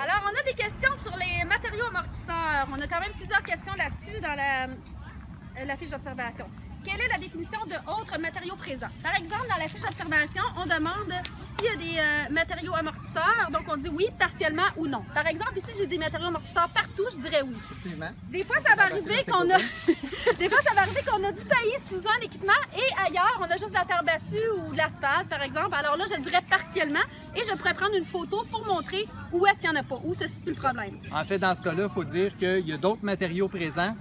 Alors, on a des questions sur les matériaux amortisseurs. On a quand même plusieurs questions là-dessus dans la fiche d'observation. Quelle est la définition de autres matériaux présents? Par exemple, dans la fiche d'observation, on demande s'il y a des matériaux amortisseurs. Donc, on dit oui, partiellement ou non. Par exemple, ici, j'ai des matériaux amortisseurs partout, je dirais oui. Des fois, ça va arriver qu'on a... Des fois, ça va arriver qu'on a du paillis sous un équipement et ailleurs, on a juste de la terre battue ou de l'asphalte, par exemple. Alors là, je dirais partiellement et je pourrais prendre une photo pour montrer où est-ce qu'il n'y en a pas, où se situe le problème. En fait, dans ce cas-là, il faut dire qu'il y a d'autres matériaux présents,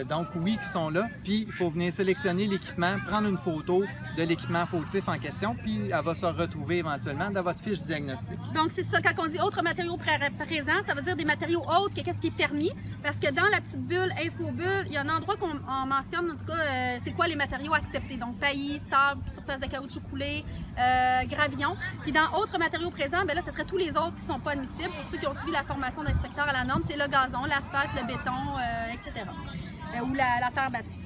donc oui, qui sont là, puis il faut venir sélectionner l'équipement, prendre une photo de l'équipement fautif en question, puis elle va se retrouver éventuellement dans votre fiche diagnostic. Donc, c'est ça, quand on dit autres matériaux présents, ça veut dire des matériaux autres que qu'est-ce qui est permis, parce que dans la petite bulle, infobulle, il y a un endroit qu'on mentionne, en tout cas, c'est quoi les matériaux acceptés, donc paillis, sable, surface de caoutchouc coulé, gravillon. Puis dans autres matériaux présents, bien là, ce serait tous les autres qui ne sont pas admissibles. Pour ceux qui ont suivi la formation d'inspecteur à la norme, c'est le gazon, l'asphalte, le béton, etc. Ou la terre battue.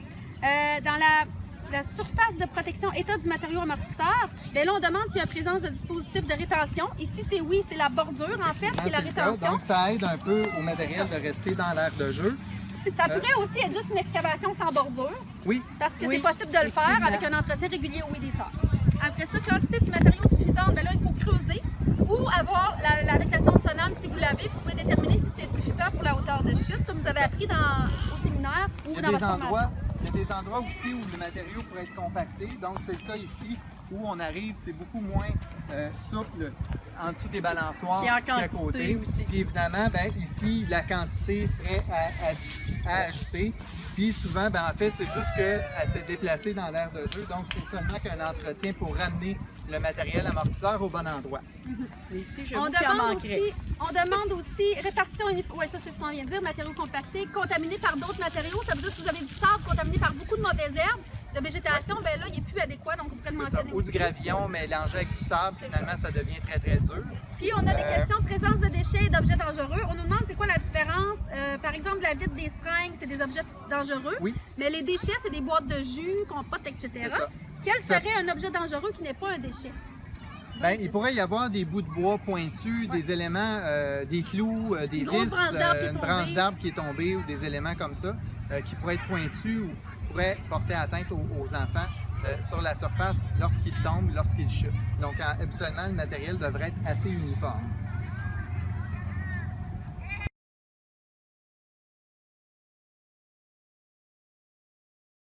Dans la surface de protection état du matériau amortisseur, bien là, on demande s'il y a présence de dispositifs de rétention. Ici, c'est oui, c'est la bordure, en fait, qui est la rétention. Donc, ça aide un peu au matériel de rester dans l'aire de jeu. Ça pourrait aussi être juste une excavation sans bordure. Oui. Parce que c'est possible de le faire avec un entretien régulier au éditeur. Après ça, quantité de matériaux suffisante, bien là, il faut creuser ou avoir avec la sonde sonande, si vous l'avez, vous pouvez déterminer si c'est suffisant pour la hauteur de chute, comme vous avez appris au séminaire ou dans votre formation. Il y a des endroits aussi où le matériau pourrait être compacté. Donc, c'est le cas ici où on arrive, c'est beaucoup moins souple en dessous des balançoires qu'à côté. Aussi. Puis évidemment, ben, ici, la quantité serait à ajouter. Puis souvent, ben, en fait, c'est juste qu'elle s'est déplacée dans l'aire de jeu. Donc, c'est seulement qu'un entretien pour ramener le matériel amortisseur au bon endroit. Ici, on demande aussi répartition uniforme. Oui, ça c'est ce qu'on vient de dire, matériaux compactés, contaminés par d'autres matériaux. Ça veut dire que si vous avez du sable contaminé par beaucoup de mauvaises herbes, de végétation, ben là, il n'est plus adéquat, donc vous pouvez le mentionner. Ou du gravillon mélangé avec du sable, finalement, ça devient très, très dur. Puis, on a des questions de présence de déchets et d'objets dangereux. On nous demande c'est quoi la différence. Par exemple, la vitre des seringues, c'est des objets dangereux. Oui. Mais les déchets, c'est des boîtes de jus, compotes, etc. Quel serait un objet dangereux qui n'est pas un déchet? Bien, il pourrait y avoir des bouts de bois pointus, des éléments, des clous, des vis, une branche d'arbre qui est tombée ou des éléments comme ça qui pourraient être pointus ou pourraient porter atteinte aux enfants sur la surface lorsqu'ils tombent, lorsqu'ils chutent. Donc, habituellement, le matériel devrait être assez uniforme.